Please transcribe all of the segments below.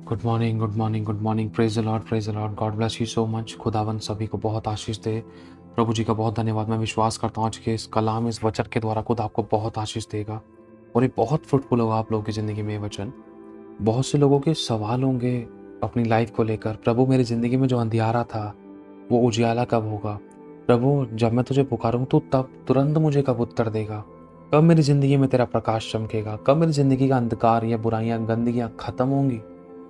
Good morning, good morning, good morning. Praise the Lord, praise the Lord. God bless you so much. खुदावन सभी को बहुत आशीष दे। प्रभु जी का बहुत धन्यवाद। मैं विश्वास करता हूँ आज के इस कलाम, इस वचन के द्वारा खुद आपको बहुत आशीष देगा और ये बहुत फ्रूटफुल होगा आप लोगों की ज़िंदगी में। ये वचन बहुत से लोगों के सवाल होंगे अपनी लाइफ को लेकर। प्रभु, मेरी ज़िंदगी में जो अंधियारा था वो उजियाला कब होगा? प्रभु, जब मैं तुझे पुकारूँ तो तब तुरंत मुझे कब उत्तर देगा? कब मेरी ज़िंदगी में तेरा प्रकाश चमकेगा? कब मेरी ज़िंदगी का अंधकार या बुराइयाँ, गंदगियाँ ख़त्म होंगी?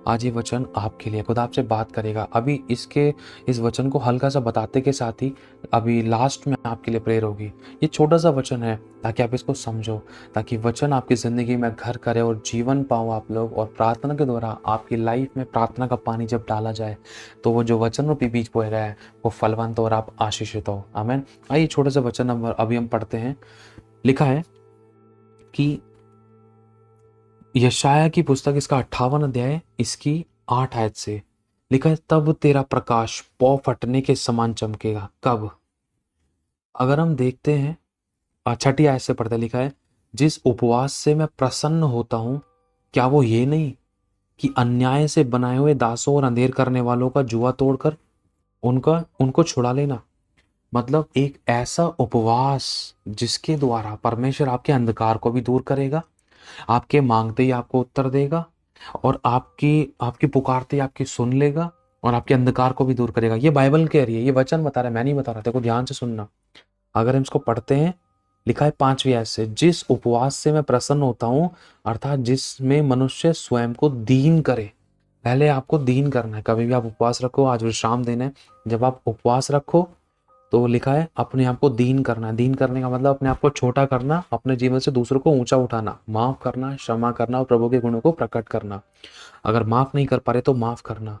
आज ये वचन आपके लिए, खुदा आपसे बात करेगा। अभी इस वचन को हल्का सा बताते के साथ ही अभी लास्ट में आपके लिए प्रेयर होगी। ये छोटा सा वचन है ताकि आप इसको समझो, ताकि वचन आपकी ज़िंदगी में घर करे और जीवन पाओ आप लोग। और प्रार्थना के द्वारा आपकी लाइफ में प्रार्थना का पानी जब डाला जाए तो वो जो वचन रूपी बीज बोया गया है वो फलवंत और आप आशीषित हो। आमीन। आइए छोटा सा वचन अभी हम पढ़ते हैं। लिखा है कि यशाया की पुस्तक, इसका 58 अध्याय, इसकी 8 आयत से लिखा है, तब तेरा प्रकाश पौ फटने के समान चमकेगा। कब? अगर हम देखते हैं 6ठी आयत से पढ़ते, लिखा है, जिस उपवास से मैं प्रसन्न होता हूं, क्या वो ये नहीं कि अन्याय से बनाए हुए दासों और अंधेर करने वालों का जुआ तोड़कर उनको छुड़ा लेना। मतलब एक ऐसा उपवास जिसके द्वारा परमेश्वर आपके अंधकार को भी दूर करेगा, आपके मांगते ही आपको उत्तर देगा और आपकी आपकी पुकारते ही आपकी सुन लेगा और आपके अंधकार को भी दूर करेगा। ये बाइबल कह रही है, ये वचन बता रहा है, मैं नहीं बता रहा। देखो ध्यान से सुनना। अगर हम इसको पढ़ते हैं, लिखा है 5वीं आयत से, जिस उपवास से मैं प्रसन्न होता हूं, अर्थात जिसमें मनुष्य स्वयं को दीन करे। पहले आपको दीन करना है। कभी भी आप उपवास रखो, आज विश्राम देना है। जब आप उपवास रखो तो लिखा है अपने आप को दीन करना। दीन करने का मतलब अपने आप को छोटा करना, अपने जीवन से दूसरों को ऊंचा उठाना, माफ करना, क्षमा करना और प्रभु के गुणों को प्रकट करना। अगर माफ नहीं कर पा रहे तो माफ करना,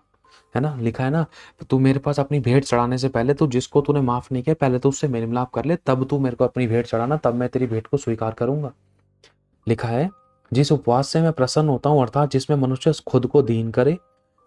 है ना। लिखा है ना, तू मेरे पास अपनी भेंट चढ़ाने से पहले तू जिसको तूने माफ नहीं किया पहले तो उससे मेल मिलाप कर ले, तब तू मेरे को अपनी भेंट चढ़ाना, तब मैं तेरी भेंट को स्वीकार करूंगा। लिखा है, जिस उपवास से मैं प्रसन्न होता हूं, अर्थात जिसमें मनुष्य खुद को दीन करे,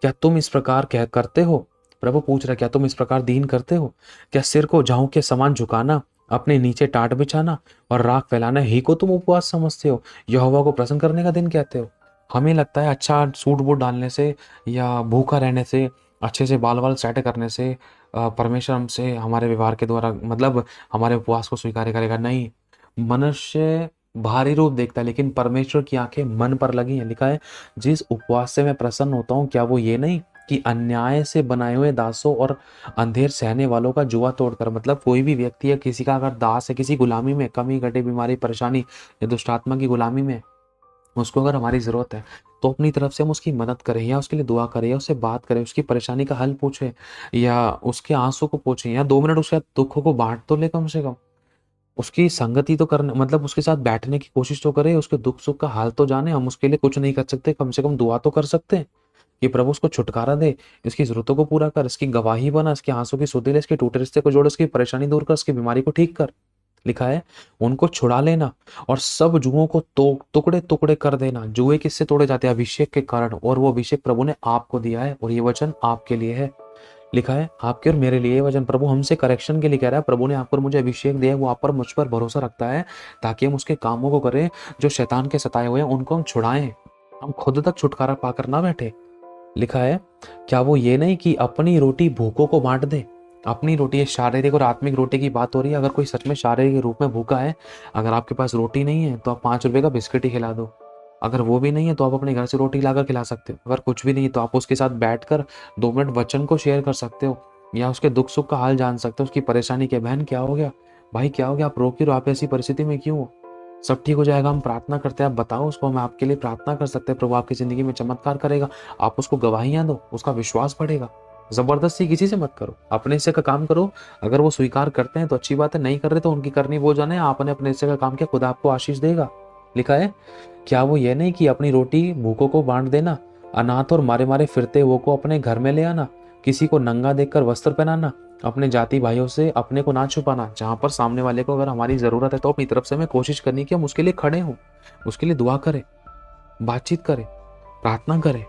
क्या तुम इस प्रकार कह करते हो? प्रभु पूछ रहा, क्या तुम इस प्रकार दीन करते हो? क्या सिर को जौ के समान झुकाना, अपने नीचे टाट बिछाना और राख फैलाना ही को तुम उपवास समझते हो? यहोवा को प्रसन्न करने का दिन कहते हो? हमें लगता है अच्छा सूट बूट डालने से या भूखा रहने से, अच्छे से बाल वाल सेट करने से परमेश्वर हमसे हमारे व्यवहार के द्वारा मतलब हमारे उपवास को स्वीकार करेगा। नहीं, मनुष्य बाहरी रूप देखता है लेकिन परमेश्वर की आंखें मन पर लगी हैं। लिखा है, जिस उपवास से मैं प्रसन्न होता हूँ, क्या वो ये नहीं कि अन्याय से बनाए हुए दासों और अंधेर सहने वालों का जुआ तोड़कर। मतलब कोई भी व्यक्ति है, किसी का अगर दास है, किसी गुलामी में, कमी घटे, बीमारी, परेशानी या दुष्ट आत्मा की गुलामी में, उसको अगर हमारी जरूरत है तो अपनी तरफ से हम उसकी मदद करें या उसके लिए दुआ करें या उससे बात करें, उसकी परेशानी का हल पूछे या उसके आंसू को पूछें या 2 मिनट उसके दुखों को बांट तो ले। कम से कम उसकी संगति तो करने, मतलब उसके साथ बैठने की कोशिश तो करें, उसके दुख सुख का हाल तो जाने। हम उसके लिए कुछ नहीं कर सकते, कम से कम दुआ तो कर सकते हैं कि प्रभु उसको छुटकारा दे, इसकी जरूरतों को पूरा कर, इसकी गवाही बना, इसके आंसू की सुधि ले, इसके टूटे रिश्ते को जोड़, इसकी परेशानी दूर कर, इसकी बीमारी को ठीक कर। लिखा है, उनको छुड़ा लेना और सब जुओं को टुकड़े टुकड़े कर देना। जुए किससे तोड़े जाते हैं? अभिषेक के कारण, और वो अभिषेक प्रभु ने आपको दिया है और ये वचन आपके लिए है। लिखा है, आपके और मेरे लिए वचन प्रभु हमसे करेक्शन के लिए कह रहा है। प्रभु ने आप पर मुझे अभिषेक दिया है, वो आप पर मुझ पर भरोसा रखता है ताकि हम उसके कामों को करें जो शैतान के सताए हुए हैं, उनको हम छुड़ाएं, हम खुद तक छुटकारा पाकर ना बैठे। लिखा है, क्या वो ये नहीं कि अपनी रोटी भूखों को बांट दे। अपनी रोटी, ये शारीरिक और आत्मिक रोटी की बात हो रही है। अगर कोई सच में शारीरिक रूप में भूखा है, अगर आपके पास रोटी नहीं है तो आप 5 रुपए का बिस्किट ही खिला दो। अगर वो भी नहीं है तो आप अपने घर से रोटी लाकर खिला सकते हो। अगर कुछ भी नहीं है तो आप उसके साथ बैठकर 2 मिनट वचन को शेयर कर सकते हो या उसके दुख सुख का हाल जान सकते हो, उसकी परेशानी क्या, बहन क्या हो गया, भाई क्या हो गया, आप रो क्यों रहे हो, आप ऐसी परिस्थिति में क्यों हो? सब ठीक हो जाएगा। हम प्रार्थना करते हैं, आप बताओ उसको, हम आपके लिए प्रार्थना कर सकते हैं, प्रभु आपकी जिंदगी में चमत्कार करेगा। आप उसको गवाहियां दो, उसका विश्वास बढ़ेगा। जबरदस्ती किसी से मत करो, अपने हिस्से का काम करो। अगर वो स्वीकार करते हैं तो अच्छी बात है, नहीं कर रहे तो उनकी करनी वो जाने। आपने अपने हिस्से का काम किया, खुदा आपको आशीष देगा। लिखा है, क्या वो ये नहीं कि अपनी रोटी भूखों को बांट देना, अनाथ और मारे मारे फिरते हुए को अपने घर में ले आना, किसी को नंगा देखकर वस्त्र पहनाना, अपने जाति भाइयों से अपने को ना छुपाना। जहां पर सामने वाले को अगर हमारी जरूरत है तो अपनी तरफ से हमें कोशिश करनी कि हम उसके लिए खड़े हों, उसके लिए दुआ करें, बातचीत करें, प्रार्थना करें,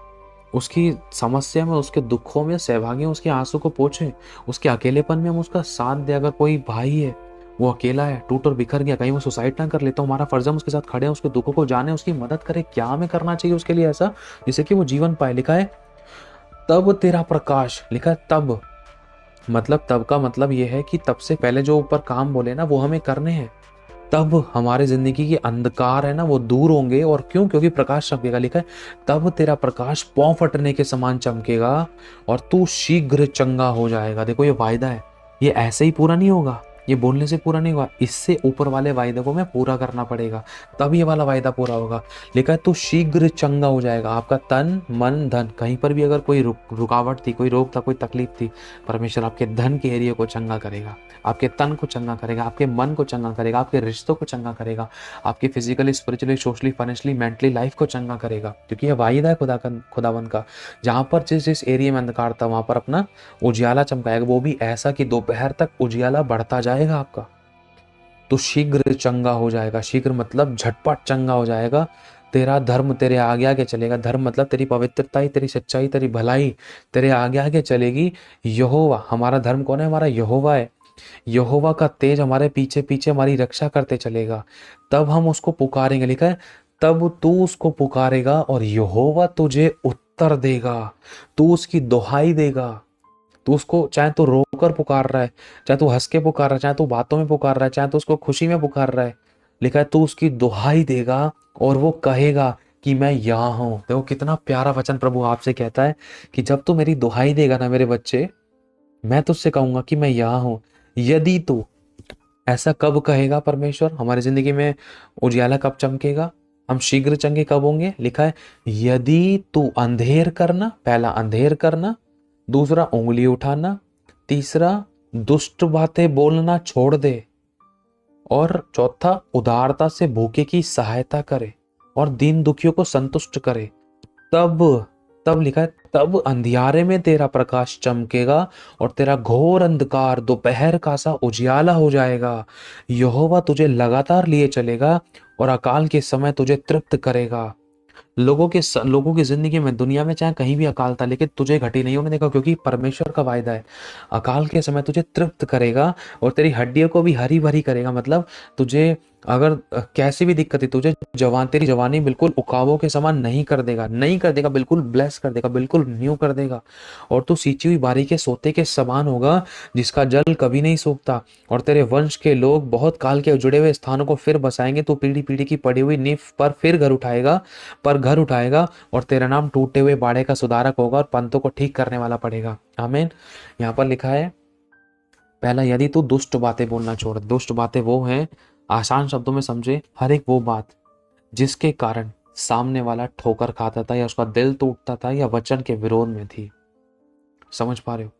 उसकी समस्या में, उसके दुखों में सहभागी, उसके आंसू को पोंछें, उसके अकेलेपन में हम उसका साथ दें। अगर कोई भाई है वो अकेला है, टूट और बिखर गया, कहीं वो सुसाइड ना कर ले, तो हमारा फर्ज है हम उसके साथ खड़े हैं, उसके दुखों को जाने, उसकी मदद करें। क्या हमें करना चाहिए उसके लिए ऐसा जिससे कि वो जीवन पाए? लिखा है, तब तेरा प्रकाश, लिखा है तब, मतलब तब का मतलब ये है कि तब से पहले जो ऊपर काम बोले ना वो हमें करने हैं, तब हमारे जिंदगी के अंधकार है ना वो दूर होंगे। और क्यों? क्योंकि प्रकाश चमकेगा। लिखा है तब तेरा प्रकाश पौ फटने के समान चमकेगा और तू शीघ्र चंगा हो जाएगा। देखो ये वायदा है, ये ऐसे ही पूरा नहीं होगा, ये बोलने से पूरा नहीं होगा, इससे ऊपर वाले वायदे को मैं पूरा करना पड़ेगा, तब ये वाला वायदा पूरा होगा। लिखा है तू शीघ्र चंगा हो जाएगा। आपका तन मन धन, कहीं पर भी अगर कोई रुकावट थी, कोई रोक था, कोई तकलीफ थी, परमेश्वर आपके धन के एरिया को चंगा करेगा, आपके तन को चंगा करेगा, आपके मन को चंगा करेगा, आपके रिश्तों को चंगा करेगा, आपकी physically, spiritually, socially, financially, mentally life को चंगा करेगा। क्योंकि यह वायदा है खुदावन का, जहां पर जिस जिस एरिया में अंधकार था वहां पर अपना उजियाला चमकाएगा, वो भी ऐसा कि दोपहर तक उजियाला बढ़ता जाएगा आपका। तो शीघ्र चंगा हो जाएगा। शीघ्र मतलब झटपट चंगा हो जाएगा। तेरा धर्म तेरे आगे आगे चलेगा। धर्म मतलब तेरी पवित्रता, तेरी सच्चाई, तेरी भलाई तेरे आगे आगे चलेगी। यहोवा, हमारा धर्म कौन है? हमारा यहोवा है। यहोवा का तेज हमारे पीछे पीछे हमारी रक्षा करते चलेगा। तब हम उसको पुकारेंगे। लिखा है तब तू उसको पुकारेगा और यहोवा तुझे उत्तर देगा। तू उसकी दुहाई देगा। तू उसको, चाहे तू रोकर पुकार रहा है, चाहे तू हंस के पुकार रहा है, चाहे तू बातों में पुकार रहा है, चाहे तू उसको खुशी में पुकार रहा है, लिखा है तू उसकी दुहाई देगा और वो कहेगा कि मैं यहाँ हूं। देखो कितना प्यारा वचन प्रभु आपसे कहता है कि जब तू मेरी दुहाई देगा ना मेरे बच्चे, मैं तुझसे कहूंगा कि मैं यहाँ हूं। यदि तू, ऐसा कब कहेगा परमेश्वर? हमारी जिंदगी में उजियाला कब चमकेगा, हम शीघ्र चंगे कब होंगे? लिखा है यदि तू अंधेर करना, पहला अंधेर करना, दूसरा उंगली उठाना, तीसरा दुष्ट बातें बोलना छोड़ दे, और चौथा उदारता से भूखे की सहायता करे और दीन दुखियों को संतुष्ट करे। तब, तब लिखा है तब अंधियारे में तेरा प्रकाश चमकेगा और तेरा घोर अंधकार दोपहर का सा उजियाला हो जाएगा। यहोवा तुझे लगातार लिए चलेगा और अकाल के समय तुझे तृप्त करेगा। लोगों की जिंदगी में, दुनिया में चाहे कहीं भी अकाल था, लेकिन तुझे घटी नहीं होने देगा, क्योंकि परमेश्वर का वायदा है अकाल के समय तुझे तृप्त करेगा और तेरी हड्डियों को भी हरी भरी करेगा। मतलब तुझे अगर कैसी भी दिक्कत है, तुझे तेरी जवानी बिल्कुल उकाबों के समान नहीं कर देगा, नहीं कर देगा, बिल्कुल ब्लेस कर देगा, बिल्कुल न्यू कर देगा। और तू सींची हुई बारी के सोते के समान होगा जिसका जल कभी नहीं सूखता। और तेरे वंश के लोग बहुत काल के जुड़े हुए स्थानों को फिर बसाएंगे। तू पीढ़ी पीढ़ी की पड़ी हुई नींव पर फिर घर उठाएगा और तेरा नाम टूटे हुए बाड़े का सुधारक होगा और पंतों को ठीक करने वाला पड़ेगा। आमीन। यहाँ पर लिखा है पहला, यदि तू दुष्ट बातें बोलना छोड़। दुष्ट बातें वो हैं, आसान शब्दों में समझे, हर एक वो बात जिसके कारण सामने वाला ठोकर खाता था या उसका दिल टूटता था या वचन के विरोध में थी। समझ पा रहे हो?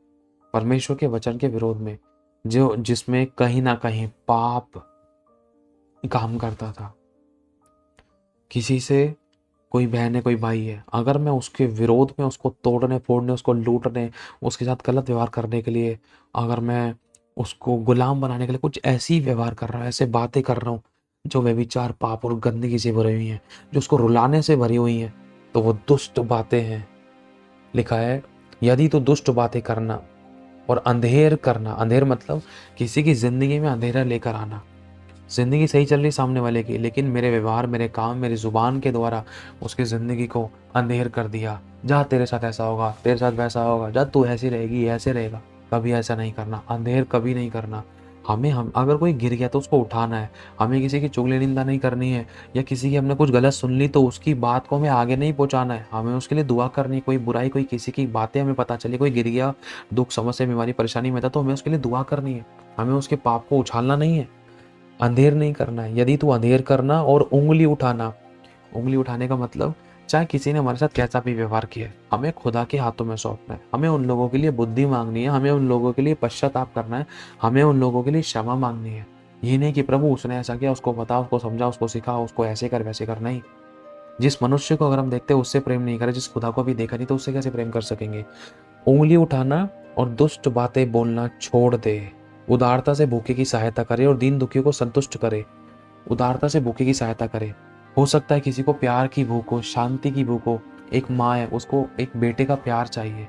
परमेश्वर के वचन के विरोध में, जो जिसमें कहीं ना कहीं पाप काम करता था। किसी से, कोई बहन है, कोई भाई है, अगर मैं उसके विरोध में, उसको तोड़ने फोड़ने, उसको लूटने, उसके साथ गलत व्यवहार करने के लिए, अगर मैं उसको गुलाम बनाने के लिए कुछ ऐसी व्यवहार कर रहा हूँ, ऐसे बातें कर रहा हूँ जो व्यभिचार, पाप और गंदगी से भरी हुई हैं, जो उसको रुलाने से भरी हुई हैं, तो वो दुष्ट बातें हैं। लिखा है यदि तो दुष्ट बातें करना और अंधेर करना, अंधेर मतलब किसी की जिंदगी में अंधेरा लेकर आना। जिंदगी सही चल रही सामने वाले की, लेकिन मेरे व्यवहार, मेरे काम, मेरी जुबान के द्वारा उसकी जिंदगी को अंधेर कर दिया। जा तेरे साथ ऐसा होगा, तेरे साथ वैसा होगा, जा तू ऐसी रहेगी, ऐसे रहेगा। कभी ऐसा नहीं करना, अंधेर कभी नहीं करना। हम अगर कोई गिर गया तो उसको उठाना है। हमें किसी की चुगली निंदा नहीं करनी है, या किसी की हमने कुछ गलत सुन ली तो उसकी बात को हमें आगे नहीं पहुंचाना है। हमें उसके लिए दुआ करनी है। कोई बुराई, कोई किसी की बातें हमें पता चली, कोई गिर गया, दुख, समस्या, बीमारी, परेशानी में था, तो हमें उसके लिए दुआ करनी है। हमें उसके पाप को उछालना नहीं है, अंधेर नहीं करना है। यदि तू अंधेर करना और उंगली उठाना, उंगली उठाने का मतलब चाहे किसी ने हमारे साथ कैसा भी व्यवहार किया है, हमें खुदा के हाथों में सौंपना है। हमें उन लोगों के लिए बुद्धि मांगनी है, हमें उन लोगों के लिए पश्चाताप करना है, हमें उन लोगों के लिए क्षमा मांगनी है। ये नहीं कि प्रभु उसने ऐसा किया, उसको बता, उसको समझा, उसको सिखा, उसको ऐसे कर वैसे कर। नहीं। जिस मनुष्य को अगर हम देखते हैं उससे प्रेम नहीं करे, जिस खुदा को भी देखा नहीं, तो उससे कैसे प्रेम कर सकेंगे? उंगली उठाना और दुष्ट बातें बोलना छोड़ दे। उदारता से भूखे की सहायता करे और दीन दुखियों को संतुष्ट करे। उदारता से भूखे की सहायता करे। हो सकता है किसी को प्यार की भूख हो, शांति की भूख हो। एक माँ है, उसको एक बेटे का प्यार चाहिए।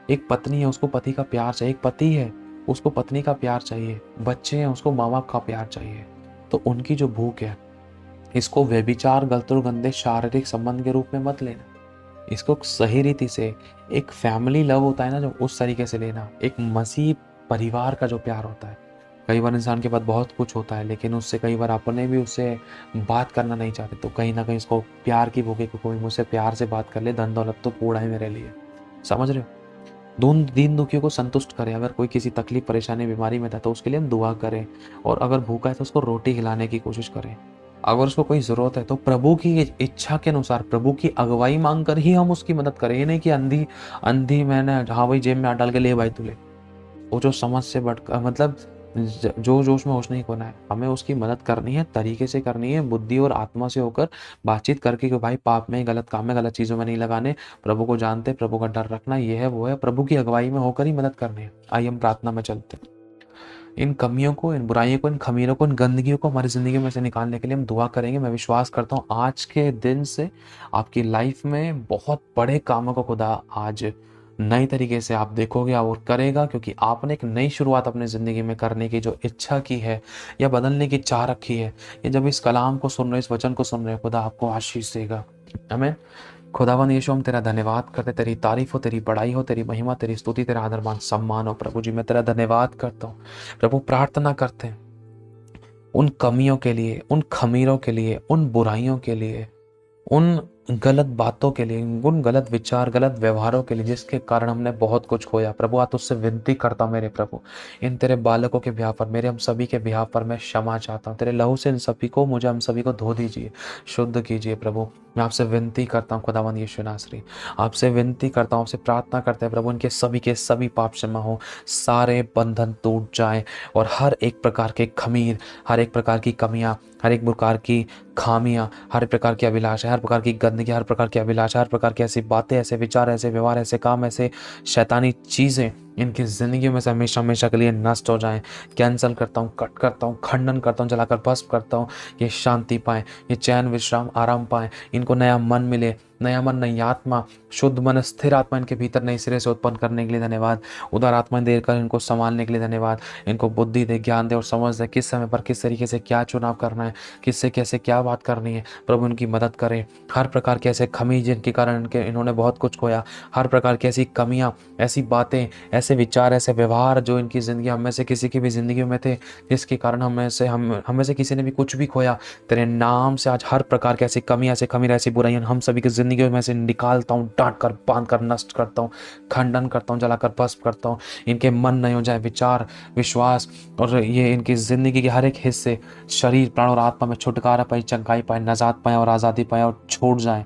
एक पत्नी है, उसको पति का प्यार चाहिए। एक पति है, उसको पत्नी का प्यार चाहिए। बच्चे हैं, उसको माँ बाप का प्यार चाहिए। तो उनकी जो भूख है, इसको व्यभिचार, गलत और गंदे शारीरिक संबंध के रूप में मत लेना। इसको सही रीति से एक फैमिली लव होता है ना, जो उस तरीके से लेना, एक मसीह परिवार का जो प्यार होता है। कई बार इंसान के पास बहुत कुछ होता है, लेकिन उससे कई बार अपने भी उससे बात करना नहीं चाहते, तो कहीं ना कहीं उसको प्यार की भूखे कि कोई मुझसे प्यार से बात कर ले, धन दौलत तो कूड़ा है मेरे लिए। समझ रहे हो? दीन दुखियों को संतुष्ट करें। अगर कोई किसी तकलीफ परेशानी बीमारी में था तो उसके लिए हम दुआ करें, और अगर भूखा है तो उसको रोटी खिलाने की कोशिश करें। अगर उसको कोई ज़रूरत है तो प्रभु की इच्छा के अनुसार, प्रभु की अगुवाई मांग कर ही हम उसकी मदद करें। ये नहीं कि अंधी अंधी मैंने हाँ भाई जेब में हाथ डाल के ले भाई तू ले। वो जो समझ से बढ़कर मतलब जो जोश में होश नहीं खोना है, हमें उसकी मदद करनी है, तरीके से करनी है, बुद्धि और आत्मा से होकर बातचीत करके कि भाई पाप में, गलत काम में, गलत चीज़ों में नहीं लगाने, प्रभु को जानते, प्रभु का डर रखना, ये है वो है, प्रभु की अगुवाई में होकर ही मदद करनी है। आइए हम प्रार्थना में चलते हैं। इन कमियों को, इन बुराइयों को, इन खमीरों को, इन गंदगियों को हमारी ज़िंदगी में से निकालने के लिए हम दुआ करेंगे। मैं विश्वास करता हूँ आज के दिन से आपकी लाइफ में बहुत बड़े कामों को खुदा आज नई तरीके से आप देखोगे और करेगा, क्योंकि आपने एक नई शुरुआत अपनी ज़िंदगी में करने की जो इच्छा की है या बदलने की चाह रखी है, ये जब इस कलाम को सुन रहे, इस वचन को सुन रहे, खुदा आपको आशीष देगा। आमीन। खुदावन यीशु, हम तेरा धन्यवाद करते, तेरी तारीफ हो, तेरी बड़ाई हो, तेरी महिमा, तेरी स्तुति, तेरा आदर मान सम्मान हो। प्रभु जी मैं तेरा धन्यवाद करता हूँ। प्रभु प्रार्थना करते हैं उन कमियों के लिए, उन खमीरों के लिए, उन बुराइयों के लिए, उन गलत बातों के लिए, उन गलत विचार, गलत व्यवहारों के लिए जिसके कारण हमने बहुत कुछ खोया। प्रभु आज तुझसे विनती करता हूँ मेरे प्रभु, इन तेरे बालकों के ब्याह पर, मेरे हम सभी के ब्याह पर मैं क्षमा चाहता हूँ। तेरे लहू से इन सभी को, मुझे हम सभी को धो दीजिए, शुद्ध कीजिए। प्रभु मैं आपसे विनती करता हूँ खुदावंद यीशु नासरी, आपसे विनती करता हूँ, आपसे प्रार्थना करते हैं प्रभु, इनके सभी के सभी पाप क्षमा हो, सारे बंधन टूट जाए, और हर एक प्रकार के खमीर, हर एक प्रकार की कमियां, हर एक प्रकार की खामियां, हर प्रकार की अभिलाषा, हर प्रकार की गंदगी, हर प्रकार की अभिलाषा, हर प्रकार की ऐसी बातें, ऐसे विचार, ऐसे व्यवहार, ऐसे काम, ऐसे शैतानी चीज़ें इनकी ज़िंदगी में से हमेशा हमेशा के लिए नष्ट हो जाएं। कैंसल करता हूँ, कट करता हूँ, खंडन करता हूँ, जलाकर भस्म करता हूँ। ये शांति पाएं, ये चैन विश्राम आराम पाएं, इनको नया मन मिले, नया मन, नई आत्मा, शुद्ध मन, स्थिर आत्मा इनके भीतर नई सिरे से उत्पन्न करने के लिए धन्यवाद। उदार आत्मा देकर इनको संभालने के लिए धन्यवाद। इनको बुद्धि दे, ज्ञान दे और समझ दे, किस समय पर किस तरीके से क्या चुनाव करना है, किससे कैसे क्या बात करनी है। प्रभु इनकी मदद करें। हर प्रकार के ऐसे खमीर जिनके कारण इन्होंने बहुत कुछ खोया, हर प्रकार की ऐसी कमियाँ, ऐसी बातें, ऐसे विचार, ऐसे व्यवहार जो इनकी ज़िंदगी, हम में से किसी की भी ज़िंदगी में थे, जिसके कारण हम में से किसी ने भी कुछ भी खोया, तेरे नाम से आज हर प्रकार की ऐसी कमी, ऐसे खमीर, ऐसी बुराइयां हम सभी की ज़िंदगी में से निकालता हूँ, डांट कर, बांध कर, नष्ट करता हूँ, खंडन करता हूँ, जलाकर भस्म करता हूँ। इनके मन नहीं हो जाए, विचार, विश्वास और ये इनकी ज़िंदगी के हर एक हिस्से, शरीर, प्राण और आत्मा में छुटकारा पाए, चंगाई पाए, नजात पाए और आज़ादी पाए, और छोड़ जाए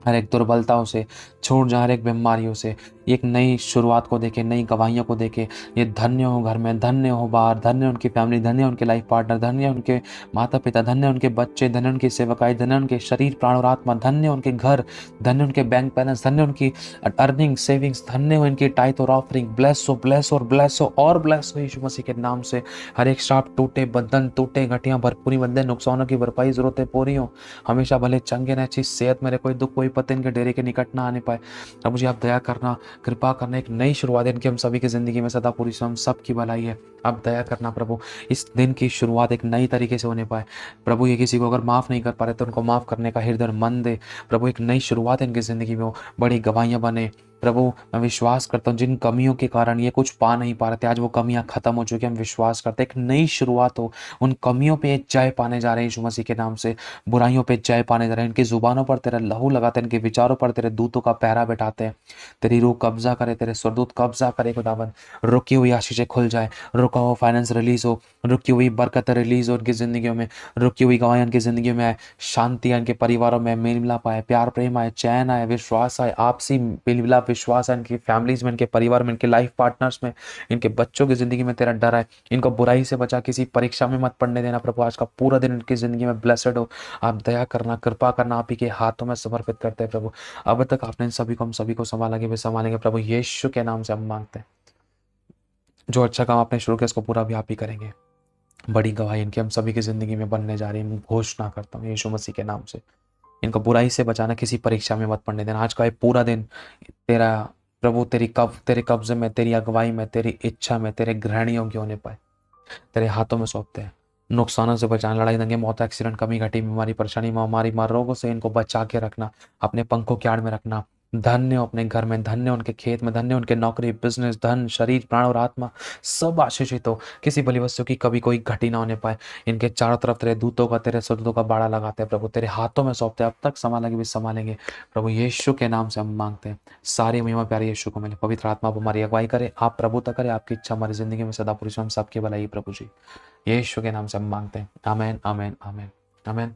हर एक दुर्बलताओं से, छोड़ जाए हर एक बीमारियों से, एक नई शुरुआत को देखे, नई गवाहियों को देखे। ये धन्य हो घर में, धन्य हो बाहर, धन्य उनकी फैमिली, धन्य उनके लाइफ पार्टनर, धन्य उनके माता पिता, धन्य उनके बच्चे, धन्य उनकी सेवकाई, धन्य उनके शरीर, प्राण और आत्मा, धन्य उनके घर, धन्य उनके बैंक बैलेंस, धन्य उनकी अर्निंग सेविंग्स, धन्य हो इनकी टाइथ और ऑफरिंग। ब्लेस हो, ब्लेस और ब्लेस हो और ब्लेस हो यीशु मसीह के नाम से। हर एक श्राप टूटे, बंधन टूटे, घटियां भरपूरी बंधे, नुकसानों की भरपाई, जरूरतें पूरी हो, हमेशा भले चंगे न, अच्छी सेहत, मेरे कोई दुख कोई पत्ते इनके डेरे के निकट ना आने पाए। अब मुझे आप दया करना, कृपा करना, एक नई शुरुआत इनकी हम सभी की ज़िंदगी में सदा पूरी हम सब की भलाई है। अब दया करना प्रभु, इस दिन की शुरुआत एक नई तरीके से होने पाए। प्रभु ये किसी को अगर माफ़ नहीं कर पा रहे तो उनको माफ़ करने का हृदय मन दे। प्रभु एक नई शुरुआत इनकी ज़िंदगी में हो, बड़ी गवाहियाँ बने। प्रभु मैं विश्वास करता हूँ जिन कमियों के कारण ये कुछ पा नहीं पा रहे थे, आज वो कमियां खत्म हो चुकी हैं। हम विश्वास करते हैं एक नई शुरुआत हो, उन कमियों पे जय पाने जा रहे हैं यीशु मसीह के नाम से, बुराइयों पे जय पाने जा रहे हैं। इनकी जुबानों पर तेरा लहू लगाते हैं, इनके विचारों पर तेरे दूतों का पहरा बैठाते हैं। तेरी रूह कब्जा करे, तेरे स्वरदूत कब्जा करे खुदावन। रुकी हुई आशीषें खुल जाए, रुका हुआ फाइनेंस रिलीज हो, रुकी हुई बरकत रिलीज हो उनकी जिंदगियों में, रुकी हुई गवाही उनकी जिंदगी में आए, शांति उनके परिवारों में, मेल मिलाप आए, प्यार प्रेम आए, चैन आए, विश्वास आए, आपसी मेल मिलाप विश्वास आए इनकी फैमिलीज में, इनके परिवार में, इनके लाइफ पार्टनर्स में, इनके बच्चों की जिंदगी में तेरा डर आए। इनको बुराई से बचा, किसी परीक्षा में मत पढ़ने देना प्रभु। आज का पूरा दिन इनकी जिंदगी में ब्लेसड हो। आप दया करना, कृपा करना, आप ही के हाथों में समर्पित करते हैं प्रभु। अब तक आपने इन सभी को, हम सभी को संभालेंगे, वे संभालेंगे प्रभु, यीशु के नाम से हम मांगते हैं। जो अच्छा काम आपने शुरू किया उसको पूरा भी आप ही करेंगे। बड़ी गवाही इनकी हम सभी की जिंदगी में बनने जा रही है, मैं घोषणा करता हूँ यीशु मसीह के नाम से। इनको बुराई से बचाना, किसी परीक्षा में मत पढ़ने देना। आज का ये पूरा दिन तेरा प्रभु, तेरे कब्जे में, तेरी अगुवाई में, तेरी इच्छा में, तेरे ग्रहण योग्य होने पाए, तेरे हाथों में सौंपते हैं। नुकसानों से बचाना, लड़ाई दंगे, मौत, एक्सीडेंट, कमी घटी, बीमारी, परेशानी, महामारी, मार रोगों से इनको बचा के रखना, अपने पंखों की आड़ में रखना। धन्य हो अपने घर में, धन्य उनके खेत में, धन्य उनके नौकरी, बिजनेस, धन, शरीर, प्राण और आत्मा सब आशीषित हो। किसी बली वस्तु की कभी कोई घटी ना होने पाए। इनके चारों तरफ तेरे दूतों का, तेरे स्वर्गदूतों का बाड़ा लगाते हैं प्रभु, तेरे हाथों में सौंपते हैं, अब तक संभालेंगे भी संभालेंगे प्रभु यीशु के नाम से हम मांगते हैं। सारी महिमा प्यारे यीशु को मिले। पवित्र आत्मा हमारी अगुवाई करे, आप प्रभुता करे, आपकी इच्छा हमारी जिंदगी में सदा पूरी हो। हम सबके भलाई प्रभु जी, यीशु के नाम से हम मांगते हैं। Amen, amen, amen, amen.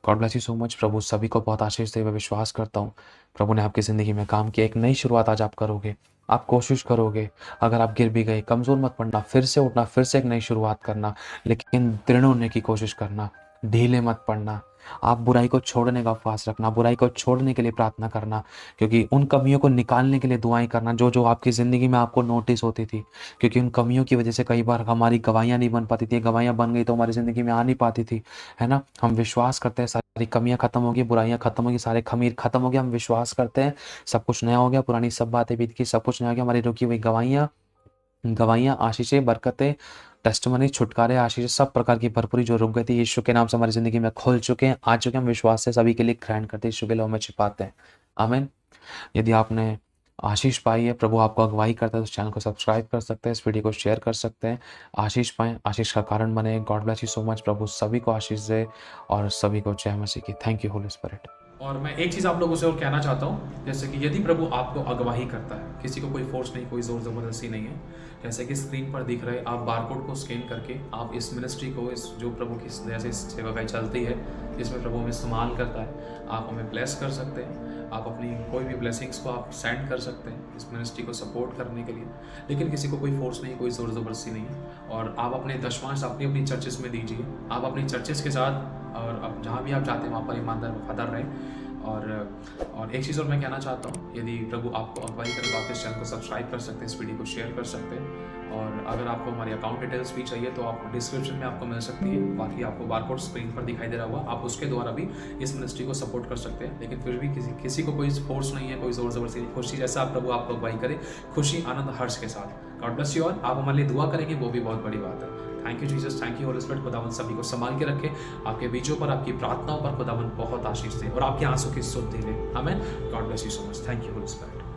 God bless you so much. प्रभु सभी को बहुत आशीष दे, मैं विश्वास करता हूँ प्रभु ने आपकी ज़िंदगी में काम किया। एक नई शुरुआत आज आप करोगे, आप कोशिश करोगे। अगर आप गिर भी गए, कमज़ोर मत पड़ना, फिर से उठना, फिर से एक नई शुरुआत करना, लेकिन दृढ़ होने की कोशिश करना, ढीले मत पड़ना। आप बुराई को छोड़ने का उपवास रखना, बुराई को छोड़ने के लिए प्रार्थना करना, क्योंकि उन कमियों को निकालने के लिए दुआएं करना जो जो आपकी ज़िंदगी में आपको नोटिस होती थी। क्योंकि उन कमियों की वजह से कई बार हमारी गवाहियाँ नहीं बन पाती थी, गवाहियाँ बन गई तो हमारी ज़िंदगी में आ नहीं पाती थी, है ना। हम विश्वास करते हैं सारी कमियां खत्म होगी, बुराइयां खत्म होगी, सारे खमीर खत्म हो गया। हम विश्वास करते हैं सब कुछ नया हो गया, पुरानी सब बातें बीत गई, सब कुछ नया हो गया। हमारी रुकी हुई गवाहियां, गवाहियां, आशीषें, बरकतें, टेस्टिमनी, छुटकारे, आशीषें, सब प्रकार की भरपूरी जो रुक गई थी, यीशु के नाम से हमारी जिंदगी में खुल चुके हैं, आ चुके हैं। हम विश्वास से सभी के लिए ग्रहण करते हैं, यीशु के नाम में छिपाते हैं। आमीन। यदि आपने आशीष पाई है, प्रभु आपको अगुवाई करता है, तो चैनल को सब्सक्राइब कर सकते हैं, इस वीडियो को शेयर कर सकते हैं। आशीष पाएँ, आशीष का कारण बने। God bless you so much. प्रभु सभी को आशीष दे और सभी को जय मसीह की। Thank you Holi spirit. और मैं एक चीज़ आप लोगों से और कहना चाहता हूँ, जैसे कि यदि प्रभु आपको अगवाही करता है, किसी को कोई फोर्स नहीं, कोई ज़ोर ज़बरदस्ती नहीं है, जैसे कि स्क्रीन पर दिख रहे, आप बारकोड को स्कैन करके आप इस मिनिस्ट्री को, इस जो प्रभु की जैसे इस सेवा चलती है, जिसमें प्रभु हमें इस्तेमाल करता है, आप हमें ब्लेस कर सकते हैं। आप अपनी कोई भी ब्लेसिंग्स को आप सेंड कर सकते हैं इस मिनिस्ट्री को सपोर्ट करने के लिए। लेकिन किसी को कोई फोर्स नहीं, कोई ज़ोर ज़बरदस्ती नहीं है। और आप अपने दशमांश अपनी अपनी चर्चेस में दीजिए, आप अपनी चर्चेस के साथ, और अब जहाँ भी आप जाते हैं वहाँ पर ईमानदार वफादार रहें। और एक चीज़ और मैं कहना चाहता हूँ, यदि प्रभु आपको अगुवाई करे तो आप इस चैनल को सब्सक्राइब कर सकते हैं, इस वीडियो को शेयर कर सकते हैं। और अगर आपको हमारी अकाउंट डिटेल्स भी चाहिए तो आप डिस्क्रिप्शन में आपको मिल सकती है। बाकी आपको बारकोड स्क्रीन पर दिखाई दे रहा होगा, आप उसके द्वारा भी इस मिनिस्ट्री को सपोर्ट कर सकते हैं। लेकिन फिर भी किसी को कोई फोर्स नहीं है, कोई ज़ोर ज़बरदस्ती नहीं, खुशी जैसा आप प्रभु आपको अगुवाई करे, खुशी, आनंद, हर्ष के साथ। God bless you all. आप हमारे लिए दुआ करेंगे, वो भी बहुत बड़ी बात है। Thank you Jesus, thank you Holi spirit. खुदावन सभी को संभाल के रखे, आपके बीचों पर, आपकी प्रार्थनाओं पर खुदावन बहुत आशीष दे और आपके आंसू की सुध दे। आमीन। God bless you so much. Thank you Holi spirit.